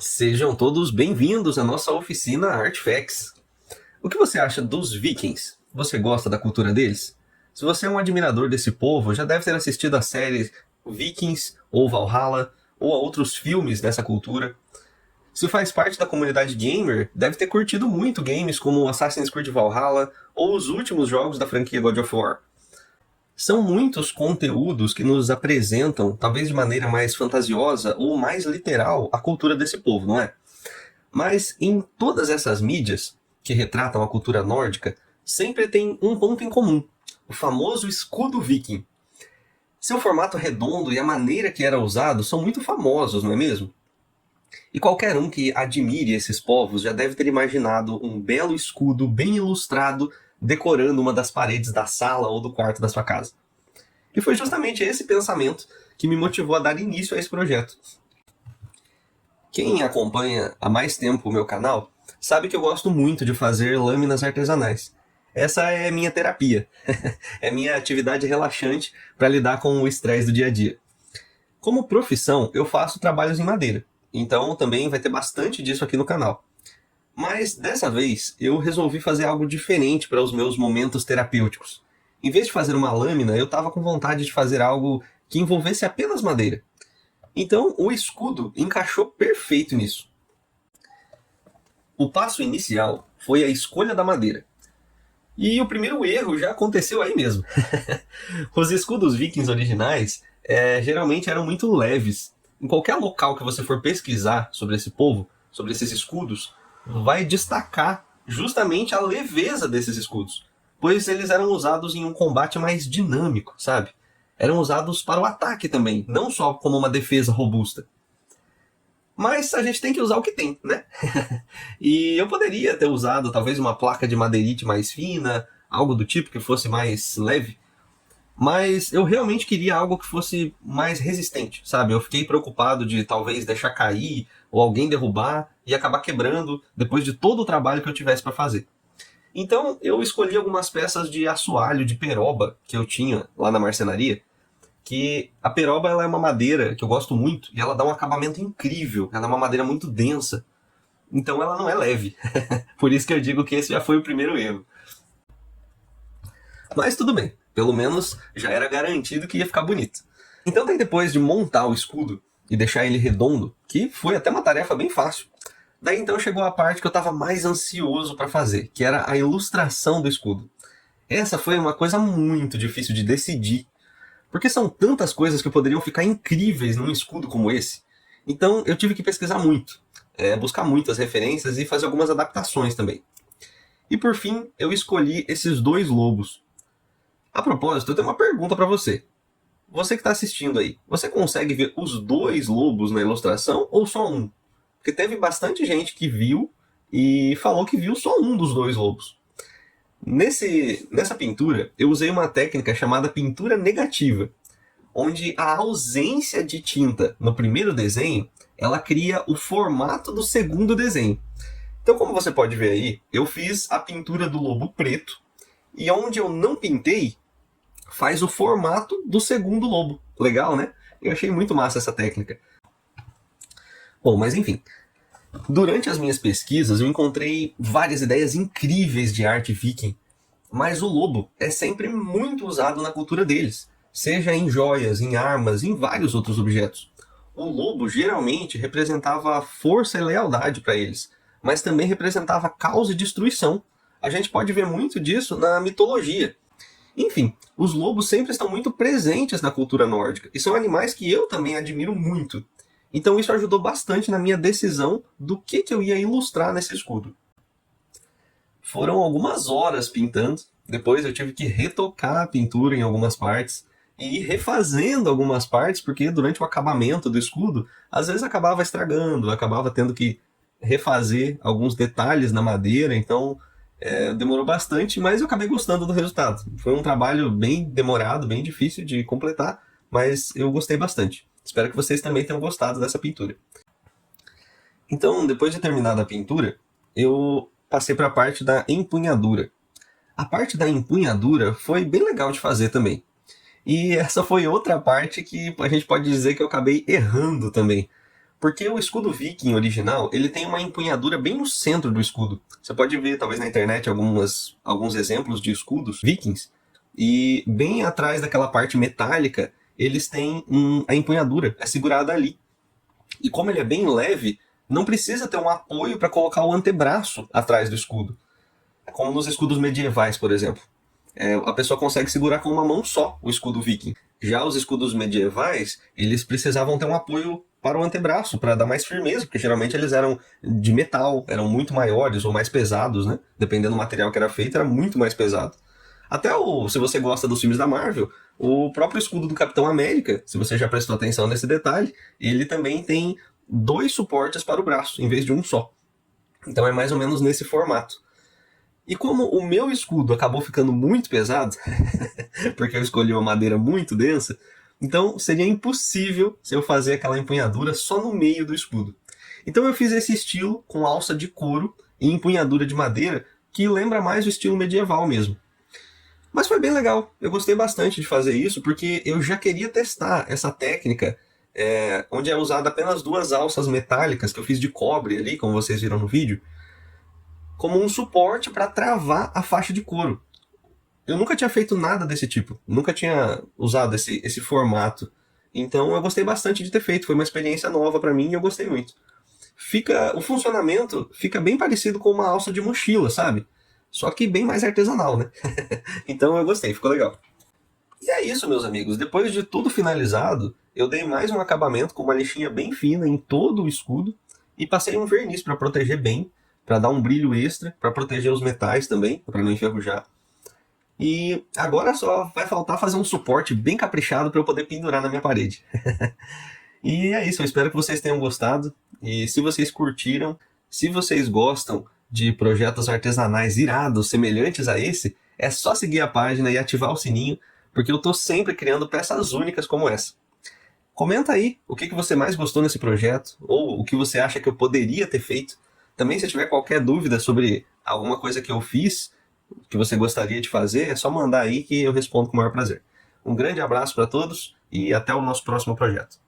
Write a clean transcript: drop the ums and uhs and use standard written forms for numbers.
Sejam todos bem-vindos à nossa oficina Artifacts. O que você acha dos Vikings? Você gosta da cultura deles? Se você é um admirador desse povo, já deve ter assistido a séries Vikings ou Valhalla, ou a outros filmes dessa cultura. Se faz parte da comunidade gamer, deve ter curtido muito games como Assassin's Creed Valhalla ou os últimos jogos da franquia God of War. São muitos conteúdos que nos apresentam, talvez de maneira mais fantasiosa ou mais literal, a cultura desse povo, não é? Mas em todas essas mídias que retratam a cultura nórdica, sempre tem um ponto em comum: o famoso escudo viking. Seu formato redondo e a maneira que era usado são muito famosos, não é mesmo? E qualquer um que admire esses povos já deve ter imaginado um belo escudo bem ilustrado decorando uma das paredes da sala ou do quarto da sua casa. E foi justamente esse pensamento que me motivou a dar início a esse projeto. Quem acompanha há mais tempo o meu canal sabe que eu gosto muito de fazer lâminas artesanais. Essa é minha terapia, é minha atividade relaxante para lidar com o estresse do dia a dia. Como profissão, eu faço trabalhos em madeira, então também vai ter bastante disso aqui no canal. Mas dessa vez eu resolvi fazer algo diferente para os meus momentos terapêuticos. Em vez de fazer uma lâmina, eu estava com vontade de fazer algo que envolvesse apenas madeira. Então o escudo encaixou perfeito nisso. O passo inicial foi a escolha da madeira. E o primeiro erro já aconteceu aí mesmo. Os escudos vikings originais geralmente eram muito leves. Em qualquer local que você for pesquisar sobre esse povo, sobre esses escudos, vai destacar justamente a leveza desses escudos, pois eles eram usados em um combate mais dinâmico, sabe? Eram usados para o ataque também, não só como uma defesa robusta. Mas a gente tem que usar o que tem, né? E eu poderia ter usado talvez uma placa de madeirite mais fina, algo do tipo que fosse mais leve, mas eu realmente queria algo que fosse mais resistente, sabe? Eu fiquei preocupado de talvez deixar cair ou alguém derrubar e acabar quebrando depois de todo o trabalho que eu tivesse para fazer. Então eu escolhi algumas peças de assoalho, de peroba, que eu tinha lá na marcenaria, que a peroba ela é uma madeira que eu gosto muito e ela dá um acabamento incrível, ela é uma madeira muito densa, então ela não é leve. Por isso que eu digo que esse já foi o primeiro erro. Mas tudo bem, pelo menos já era garantido que ia ficar bonito. Então daí depois de montar o escudo e deixar ele redondo, que foi até uma tarefa bem fácil, daí então chegou a parte que eu estava mais ansioso para fazer, que era a ilustração do escudo. Essa foi uma coisa muito difícil de decidir, porque são tantas coisas que poderiam ficar incríveis num escudo como esse. Então eu tive que pesquisar muito, buscar muitas referências e fazer algumas adaptações também. E por fim, eu escolhi esses dois lobos. A propósito, eu tenho uma pergunta para você. Você que está assistindo aí, você consegue ver os dois lobos na ilustração ou só um? Porque teve bastante gente que viu e falou que viu só um dos dois lobos. Nessa pintura, eu usei uma técnica chamada pintura negativa, onde a ausência de tinta no primeiro desenho, ela cria o formato do segundo desenho. Então, como você pode ver aí, eu fiz a pintura do lobo preto, e onde eu não pintei, faz o formato do segundo lobo. Legal, né? Eu achei muito massa essa técnica. Bom, mas enfim. Durante as minhas pesquisas, eu encontrei várias ideias incríveis de arte viking, mas o lobo é sempre muito usado na cultura deles, seja em joias, em armas, em vários outros objetos. O lobo geralmente representava força e lealdade para eles, mas também representava caos e destruição. A gente pode ver muito disso na mitologia. Enfim, os lobos sempre estão muito presentes na cultura nórdica, e são animais que eu também admiro muito. Então isso ajudou bastante na minha decisão do que eu ia ilustrar nesse escudo. Foram algumas horas pintando, depois eu tive que retocar a pintura em algumas partes, e ir refazendo algumas partes, porque durante o acabamento do escudo, às vezes acabava estragando, acabava tendo que refazer alguns detalhes na madeira, então demorou bastante, mas eu acabei gostando do resultado. Foi um trabalho bem demorado, bem difícil de completar, mas eu gostei bastante. Espero que vocês também tenham gostado dessa pintura. Então, depois de terminada a pintura, eu passei para a parte da empunhadura. A parte da empunhadura foi bem legal de fazer também. E essa foi outra parte que a gente pode dizer que eu acabei errando também. Porque o escudo viking original, ele tem uma empunhadura bem no centro do escudo. Você pode ver, talvez na internet, alguns exemplos de escudos vikings. E bem atrás daquela parte metálica, eles têm a empunhadura, é segurada ali. E como ele é bem leve, não precisa ter um apoio para colocar o antebraço atrás do escudo. Como nos escudos medievais, por exemplo. A pessoa consegue segurar com uma mão só o escudo viking. Já os escudos medievais, eles precisavam ter um apoio para o antebraço, para dar mais firmeza, porque geralmente eles eram de metal, eram muito maiores ou mais pesados, né? Dependendo do material que era feito, era muito mais pesado. Até se você gosta dos filmes da Marvel, o próprio escudo do Capitão América, se você já prestou atenção nesse detalhe, ele também tem 2 suportes para o braço, em vez de um só. Então é mais ou menos nesse formato. E como o meu escudo acabou ficando muito pesado, porque eu escolhi uma madeira muito densa, então seria impossível se eu fazer aquela empunhadura só no meio do escudo. Então eu fiz esse estilo com alça de couro e empunhadura de madeira, que lembra mais o estilo medieval mesmo. Mas foi bem legal, eu gostei bastante de fazer isso, porque eu já queria testar essa técnica, onde é usada apenas 2 alças metálicas, que eu fiz de cobre ali, como vocês viram no vídeo, como um suporte para travar a faixa de couro. Eu nunca tinha feito nada desse tipo, nunca tinha usado esse formato. Então eu gostei bastante de ter feito, foi uma experiência nova para mim e eu gostei muito. O funcionamento fica bem parecido com uma alça de mochila, sabe? Só que bem mais artesanal, né? Então eu gostei, ficou legal. E é isso, meus amigos. Depois de tudo finalizado, eu dei mais um acabamento com uma lixinha bem fina em todo o escudo e passei um verniz para proteger bem, para dar um brilho extra, para proteger os metais também, para não enferrujar. E agora só vai faltar fazer um suporte bem caprichado para eu poder pendurar na minha parede. E é isso, eu espero que vocês tenham gostado. E se vocês curtiram, se vocês gostam de projetos artesanais irados, semelhantes a esse, é só seguir a página e ativar o sininho, porque eu estou sempre criando peças únicas como essa. Comenta aí o que você mais gostou nesse projeto, ou o que você acha que eu poderia ter feito. Também, se tiver qualquer dúvida sobre alguma coisa que eu fiz, que você gostaria de fazer, é só mandar aí que eu respondo com o maior prazer. Um grande abraço para todos e até o nosso próximo projeto.